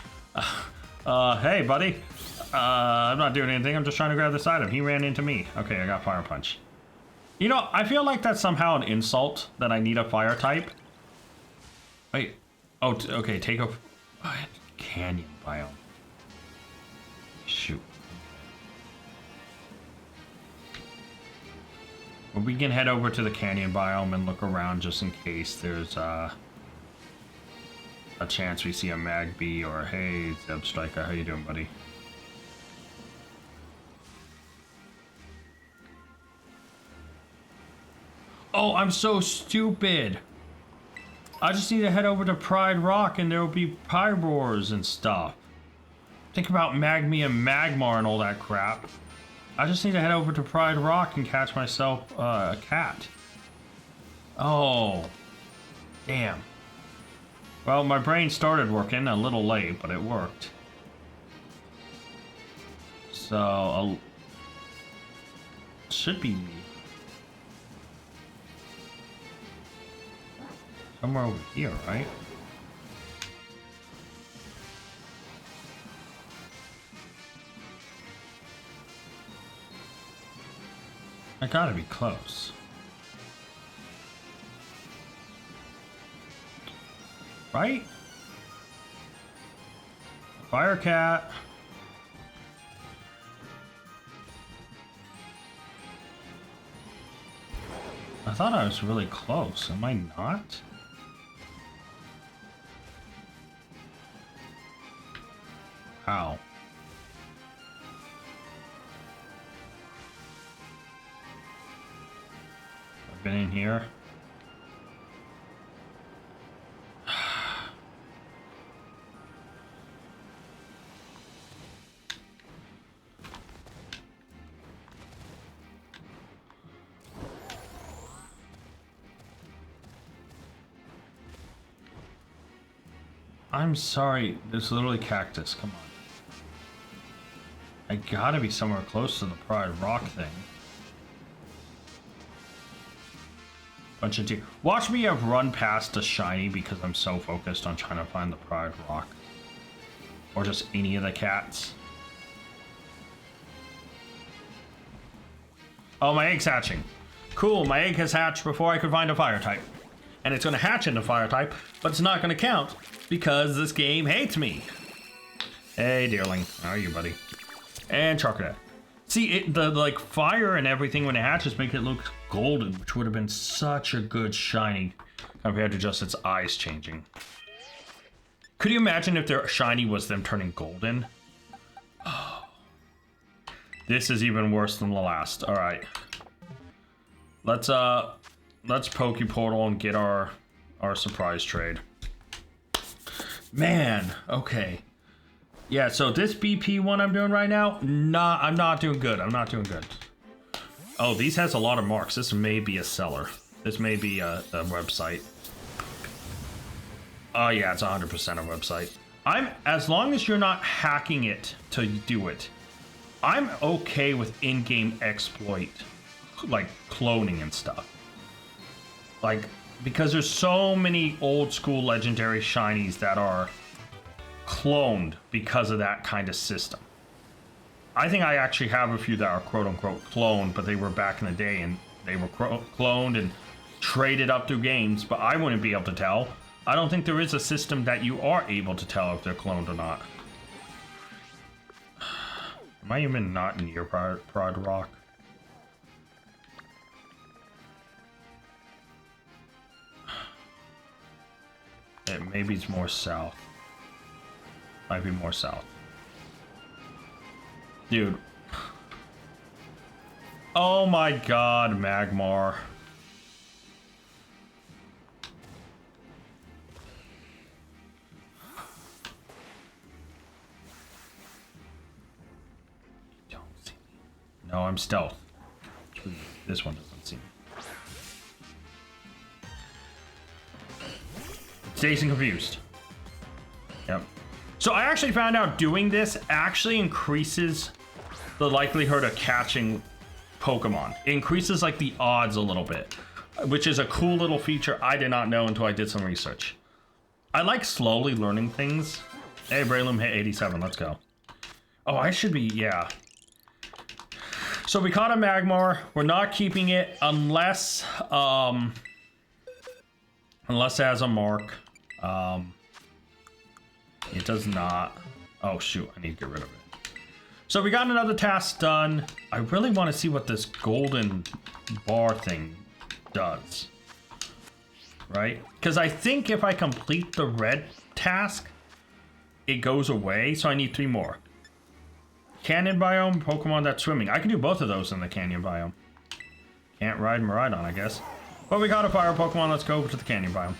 Speaker 1: Hey, buddy. I'm not doing anything. I'm just trying to grab this item. He ran into me. Okay, I got Fire Punch. You know, I feel like that's somehow an insult that I need a fire type. Wait. Oh, okay, take a canyon biome. Shoot. Well, we can head over to the canyon biome and look around just in case there's a chance we see a Magby or hey, Zeb Striker, how you doing, buddy? Oh, I'm so stupid. I just need to head over to Pride Rock and there will be Pyroars and stuff. Think about Magmy and Magmar and all that crap. I just need to head over to Pride Rock and catch myself a cat. Oh, damn. Well, my brain started working a little late, but it worked. So, should be me. Somewhere over here, right? I gotta be close. Right? Fire cat. I thought I was really close. Am I not? How? I've been in here. I'm sorry, there's literally cactus, come on. I gotta be somewhere close to the Pride Rock thing. Bunch of deer. Watch me have run past a shiny because I'm so focused on trying to find the Pride Rock. Or just any of the cats. Oh, my egg's hatching. Cool, my egg has hatched before I could find a fire type. And it's gonna hatch into fire type, but it's not gonna count because this game hates me. Hey, dearling. How are you, buddy? And Charcadet. See, the like fire and everything when it hatches make it look golden, which would have been such a good shiny compared to just its eyes changing. Could you imagine if their shiny was them turning golden? Oh. This is even worse than the last. All right. Let's Poke Portal and get our surprise trade. Man, okay. Yeah, so this BP one I'm doing right now, I'm not doing good. I'm not doing good. Oh, these has a lot of marks. This may be a seller. This may be a website. Oh yeah, it's 100% a website. As long as you're not hacking it to do it, I'm okay with in-game exploit, like cloning and stuff. Like, because there's so many old school legendary shinies that are cloned because of that kind of system. I think I actually have a few that are quote-unquote cloned, but they were back in the day and they were cloned and traded up through games, but I wouldn't be able to tell. I don't think there is a system that you are able to tell if they're cloned or not. Am I even not near Pride Rock? Maybe it's more south. Might be more south. Dude. Oh my god, Magmar. Don't see me. No, I'm stealth. This one doesn't see me. Dazed and confused. Yep. So I actually found out doing this actually increases the likelihood of catching Pokemon. It increases like the odds a little bit, which is a cool little feature I did not know until I did some research. I like slowly learning things. Hey, Breloom hit 87. Let's go. Oh, I should be, yeah. So we caught a Magmar. We're not keeping it unless it has a mark. It does not. Oh, shoot. I need to get rid of it. So we got another task done. I really want to see what this golden bar thing does. Right? Because I think if I complete the red task, it goes away. So I need 3 more. Canyon biome, Pokemon that's swimming. I can do both of those in the canyon biome. Can't ride Miraidon, I guess. But we got a fire Pokemon. Let's go over to the canyon biome.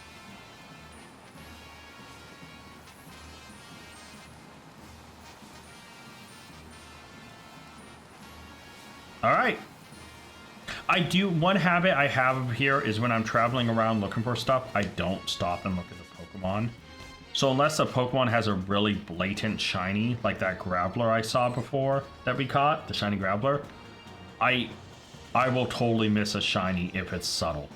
Speaker 1: All right. One habit I have here is when I'm traveling around looking for stuff, I don't stop and look at the Pokemon. So unless a Pokemon has a really blatant shiny, like that Graveler I saw before that we caught, the shiny Graveler, I will totally miss a shiny if it's subtle.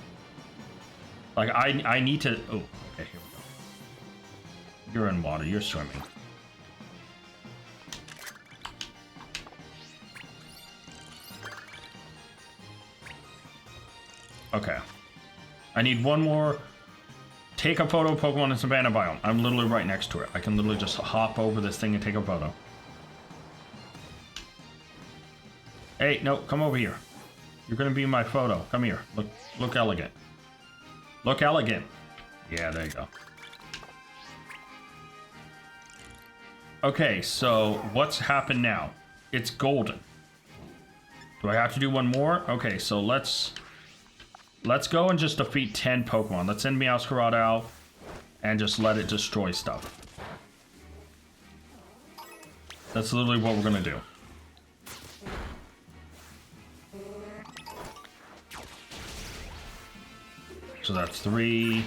Speaker 1: Like I need to, oh, okay, here we go. You're in water, you're swimming. Okay. I need one more. Take a photo of Pokemon in Savannah biome. I'm literally right next to it. I can literally just hop over this thing and take a photo. Hey, no, come over here. You're gonna be my photo. Come here. Look elegant. Look elegant. Yeah, there you go. Okay, so what's happened now? It's golden. Do I have to do one more? Okay, so let's go and just defeat 10 Pokemon. Let's send Meowscarada out and just let it destroy stuff. That's literally what we're gonna do. So that's 3.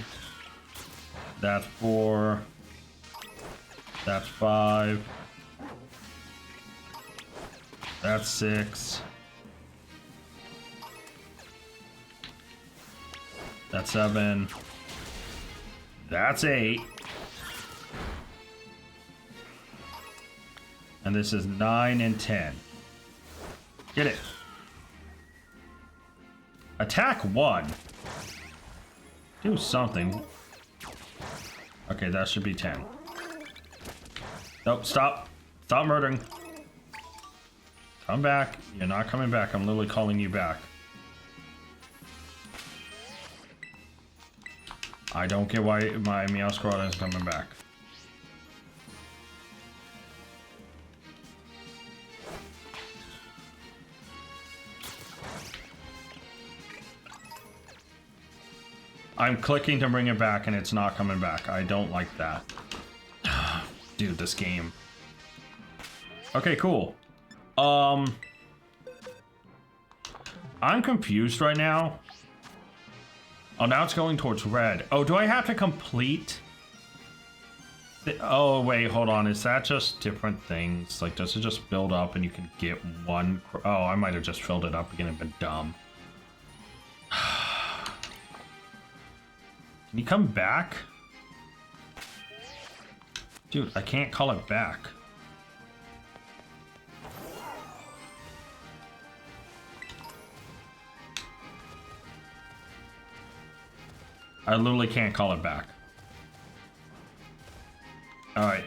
Speaker 1: That's 4. That's 5. That's 6. That's 7. That's 8. And this is 9 and 10. Get it. Attack 1. Do something. Okay, that should be 10. Nope, stop. Stop murdering. Come back. You're not coming back. I'm literally calling you back. I don't get why my Meowscarada is coming back. I'm clicking to bring it back and it's not coming back. I don't like that. Dude, this game. Okay, cool. I'm confused right now. Oh, now it's going towards red. Oh, do I have to complete? Oh, wait, hold on. Is that just different things? Like, does it just build up and you can get one? Oh, I might have just filled it up again and been dumb. Can you come back? Dude, I can't call it back. I literally can't call it back. Alright.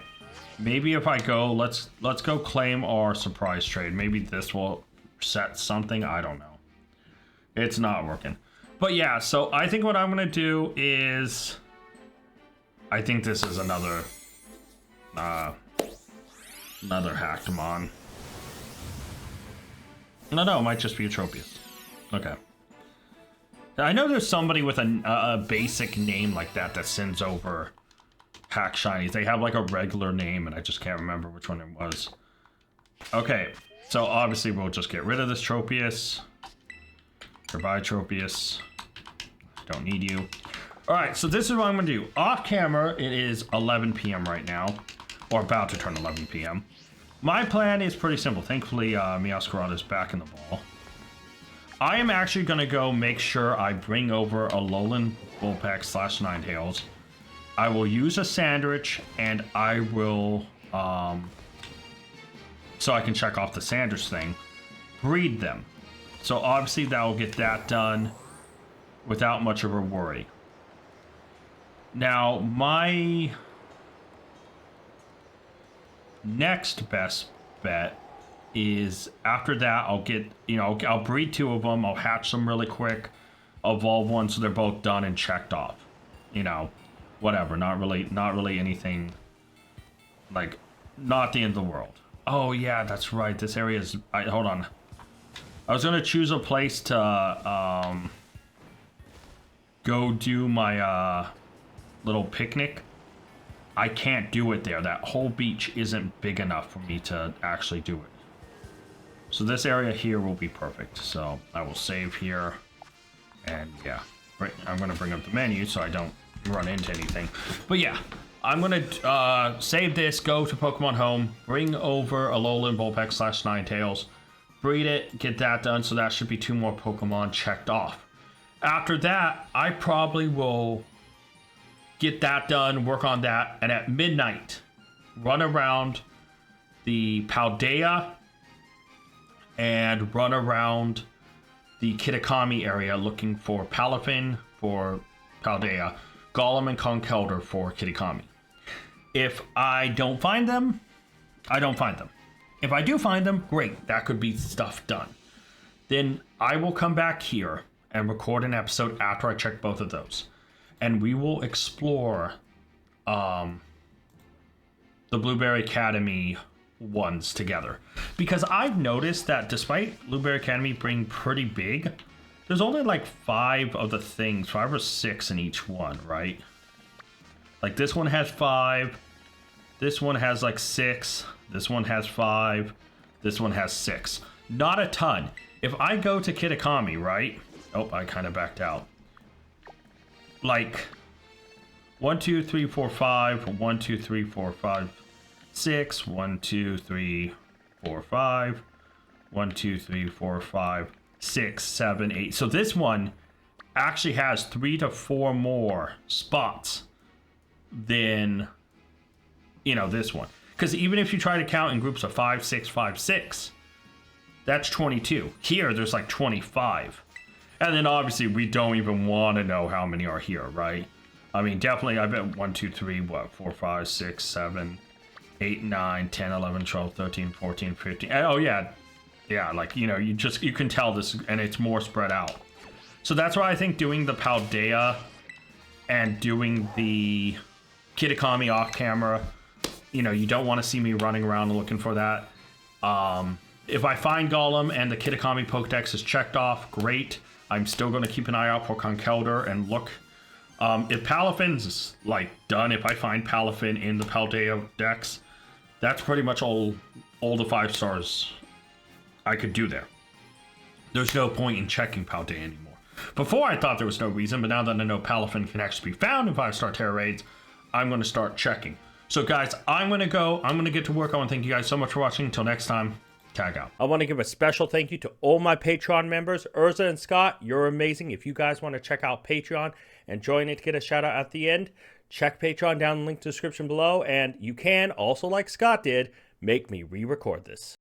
Speaker 1: Maybe if I go, let's go claim our surprise trade. Maybe this will set something. I don't know. It's not working. But yeah, so I think what I'm going to do is... I think this is another Hackmon. No, it might just be a Tropius. Okay. I know there's somebody with a basic name like that that sends over Hack Shinies. They have like a regular name and I just can't remember which one it was. Okay, so obviously we'll just get rid of this Tropius. Goodbye, Tropius. Don't need you. All right, so this is what I'm gonna do. Off camera, it is 11 p.m. right now, or about to turn 11 p.m. My plan is pretty simple. Thankfully, Meowscarada is back in the ball. I am actually gonna go make sure I bring over a Alolan Vulpix / Ninetales. I will use a Sandwich, and I will, so I can check off the Sandwich thing, breed them. So obviously that will get that done without much of a worry. Now, my next best bet is after that, I'll get, I'll breed 2 of them. I'll hatch them really quick, evolve one so they're both done and checked off. Whatever. Not really anything, like, not the end of the world. Oh, yeah, that's right. This area is, hold on. I was going to choose a place to go do my little picnic. I can't do it there. That whole beach isn't big enough for me to actually do it. So this area here will be perfect. So I will save here. And yeah, I'm going to bring up the menu so I don't run into anything. But yeah, I'm going to save this, go to Pokemon Home, bring over Alolan Vulpix / Ninetales, breed it, get that done. So that should be 2 more Pokemon checked off. After that, I probably will get that done, work on that, and at midnight, run around the Paldea and run around the Kitakami area looking for Palafin for Paldea, Golem and Conkeldurr for Kitakami. If I don't find them, I don't find them. If I do find them, great, that could be stuff done. Then I will come back here and record an episode after I check both of those. And we will explore the Blueberry Academy ones together. Because I've noticed that despite Blueberry Academy being pretty big, there's only like 5 of the things, 5 or 6 in each one, right? Like this one has 5, this one has like 6, this one has 5, this one has 6. Not a ton. If I go to Kitakami, right? Oh, I kind of backed out. Like 1, 2, 3, 4, 5, 1, 2, 3, 4, 5, 6, 1, 2, 3, 4, 5, 1, 2, 3, 4, 5, 6, 7, 8. So this one actually has 3 to 4 more spots than, this one. Because even if you try to count in groups of 5, 6, 5, 6, that's 22. Here, there's like 25. And then obviously we don't even want to know how many are here, right? I mean, definitely, I bet 1, 2, 3, 4, 5, 6, 7, 8, 9, 10, 11, 12, 13, 14, 15. Oh, yeah. Yeah, like, you can tell this, and it's more spread out. So that's why I think doing the Paldea and doing the Kitakami off camera, you don't want to see me running around looking for that. If I find Golem and the Kitakami Pokedex is checked off, great. I'm still going to keep an eye out for Conkeldurr and look. If Palafin's done, if I find Palafin in the Paldea Dex, that's pretty much all the 5 stars I could do there. There's no point in checking Paldea anymore. Before I thought there was no reason, but now that I know Palafin can actually be found in 5-star Terra raids, I'm going to start checking. So guys, I'm going to go. I'm going to get to work. I want to thank you guys so much for watching. Until next time. Tag out. I want to give a special thank you to all my Patreon members. Urza and Scott, you're amazing. If you guys want to check out Patreon and join it to get a shout out at the end, check Patreon down in the link to the description below. And you can also, like Scott did, make me re-record this.